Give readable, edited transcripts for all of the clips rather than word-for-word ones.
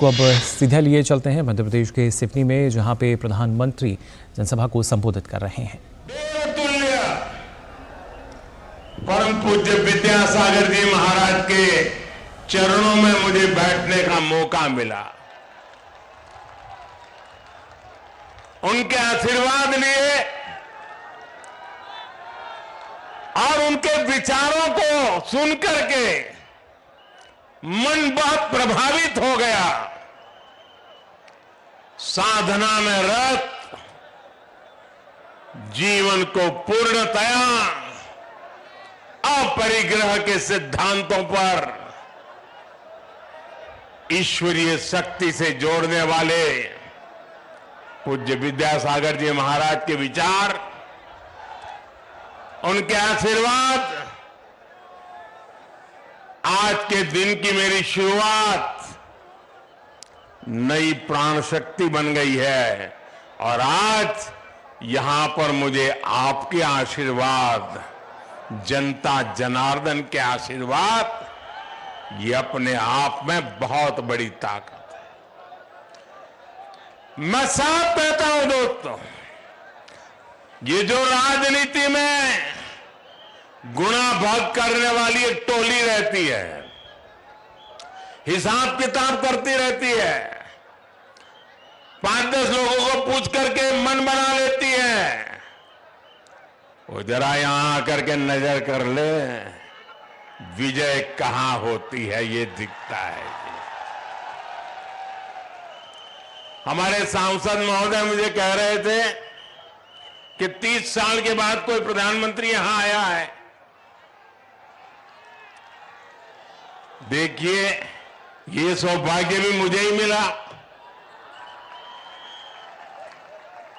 को अब सीधे लिए चलते हैं मध्य प्रदेश के सिवनी में, जहां पे प्रधानमंत्री जनसभा को संबोधित कर रहे हैं। देवतुल्य परम पूज्य विद्यासागर जी महाराज के चरणों में मुझे बैठने का मौका मिला। उनके आशीर्वाद लिए और उनके विचारों को सुनकर के मन बहुत प्रभावित हो गया। साधना में रत जीवन को पूर्णतया अपरिग्रह के सिद्धांतों पर ईश्वरीय शक्ति से जोड़ने वाले पूज्य विद्यासागर जी महाराज के विचार, उनके आशीर्वाद आज के दिन की मेरी शुरुआत नई प्राण शक्ति बन गई है। और आज यहां पर मुझे आपके आशीर्वाद, जनता जनार्दन के आशीर्वाद, ये अपने आप में बहुत बड़ी ताकत है। मैं साफ कहता हूं दोस्तों, ये जो राजनीति में गुणा भाग करने वाली एक टोली रहती है, हिसाब किताब करती रहती है, 5-10 लोगों को पूछ करके मन बना लेती है, वो जरा यहां आकर के नजर कर ले, विजय कहां होती है ये दिखता है। हमारे सांसद महोदय मुझे कह रहे थे कि 30 साल के बाद कोई प्रधानमंत्री यहां आया है। देखिए, ये सौभाग्य भी मुझे ही मिला।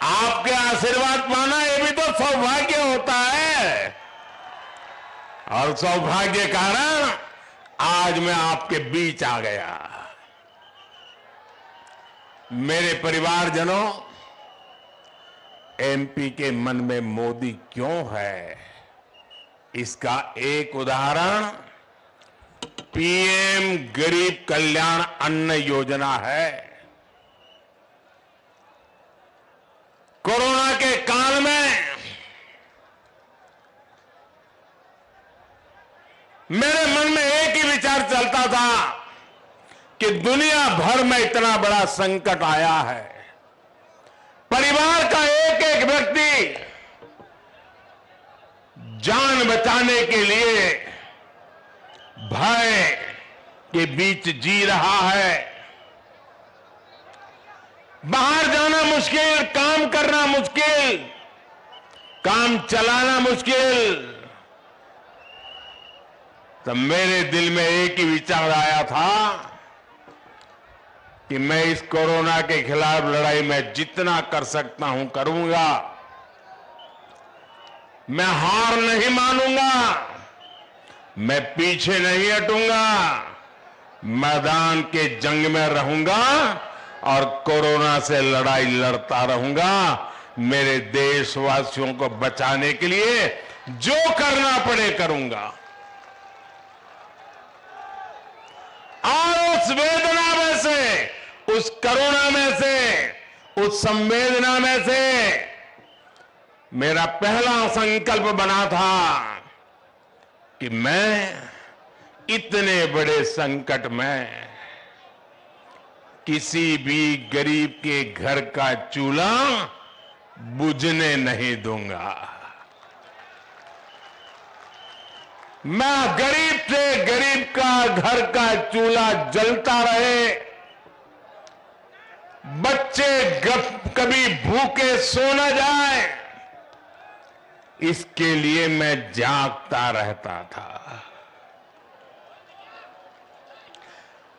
आपके आशीर्वाद पाना ये भी तो सौभाग्य होता है, और सौभाग्य कारण आज मैं आपके बीच आ गया। मेरे परिवारजनों, एमपी के मन में मोदी क्यों है, इसका एक उदाहरण पीएम गरीब कल्याण अन्न योजना है। कोरोना के काल में मेरे मन में एक ही विचार चलता था कि दुनिया भर में इतना बड़ा संकट आया है, परिवार का एक एक व्यक्ति जान बचाने के लिए भय के बीच जी रहा है। बाहर जाना मुश्किल, काम करना मुश्किल, काम चलाना मुश्किल। तब मेरे दिल में एक ही विचार आया था कि मैं इस कोरोना के खिलाफ लड़ाई में जितना कर सकता हूं करूंगा। मैं हार नहीं मानूंगा, मैं पीछे नहीं हटूंगा, मैदान के जंग में रहूंगा और कोरोना से लड़ाई लड़ता रहूंगा। मेरे देशवासियों को बचाने के लिए जो करना पड़े करूंगा। और उस वेदना में से, उस करुणा में से, उस संवेदना में से मेरा पहला संकल्प बना था कि मैं इतने बड़े संकट में किसी भी गरीब के घर का चूल्हा बुझने नहीं दूंगा। मैं गरीब से गरीब का घर का चूल्हा जलता रहे, बच्चे कभी भूखे सो न जाए, इसके लिए मैं जागता रहता था।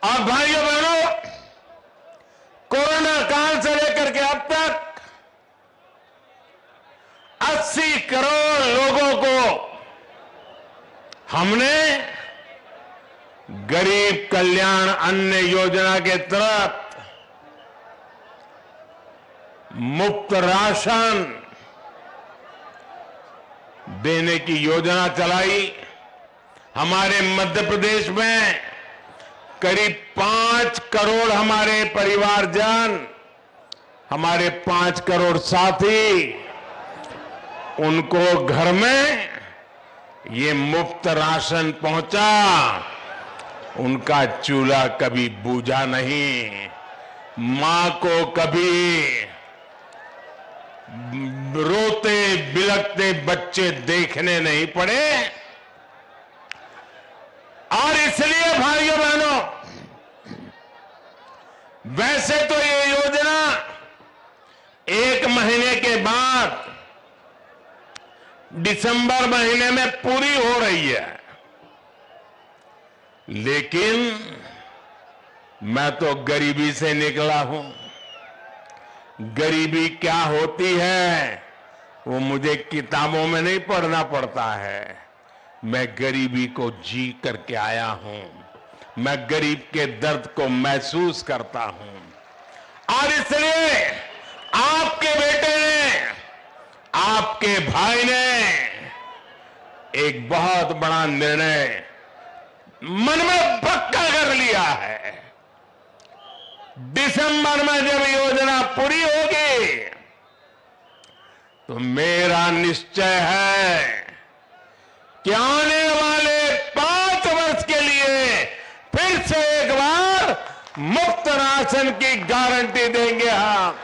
और भाइयों बहनों, कोरोना काल से लेकर के अब तक 80 करोड़ लोगों को हमने गरीब कल्याण अन्न योजना के तहत मुफ्त राशन देने की योजना चलाई। हमारे मध्य प्रदेश में करीब 5 करोड़ हमारे परिवारजन, हमारे 5 करोड़ साथी, उनको घर में ये मुफ्त राशन पहुंचा। उनका चूल्हा कभी बूझा नहीं, मां को कभी रोते बिलखते बच्चे देखने नहीं पड़े। और इसलिए भाइयों बहनों, वैसे तो ये योजना 1 महीने के बाद दिसंबर महीने में पूरी हो रही है, लेकिन मैं तो गरीबी से निकला हूं। गरीबी क्या होती है वो मुझे किताबों में नहीं पढ़ना पड़ता है, मैं गरीबी को जी करके आया हूं। मैं गरीब के दर्द को महसूस करता हूं। और इसलिए आपके बेटे ने, आपके भाई ने एक बहुत बड़ा निर्णय मन में पक्का कर लिया है। दिसंबर में जब योजना पूरी होगी तो मेरा निश्चय है कि आने वाले 5 वर्ष के लिए फिर से एक बार मुफ्त राशन की गारंटी देंगे हम।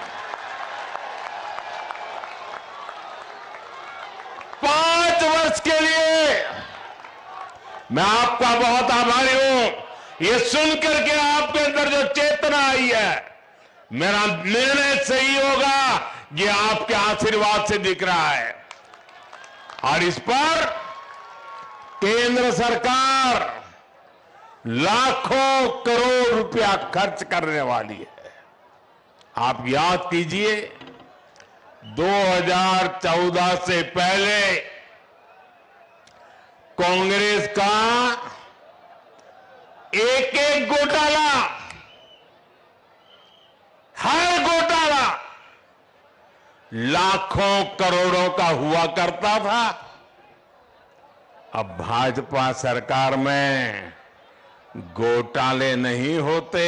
5 वर्ष के लिए मैं आपका बहुत आभारी हूं। ये सुनकर के आपके अंदर जो चेतना आई है, मेरा निर्णय सही होगा, ये आपके आशीर्वाद से दिख रहा है। और इस पर केंद्र सरकार लाखों करोड़ रुपया खर्च करने वाली है। आप याद कीजिए, 2014 से पहले कांग्रेस का एक घोटाला, हर घोटाला लाखों करोड़ों का हुआ करता था। अब भाजपा सरकार में घोटाले नहीं होते,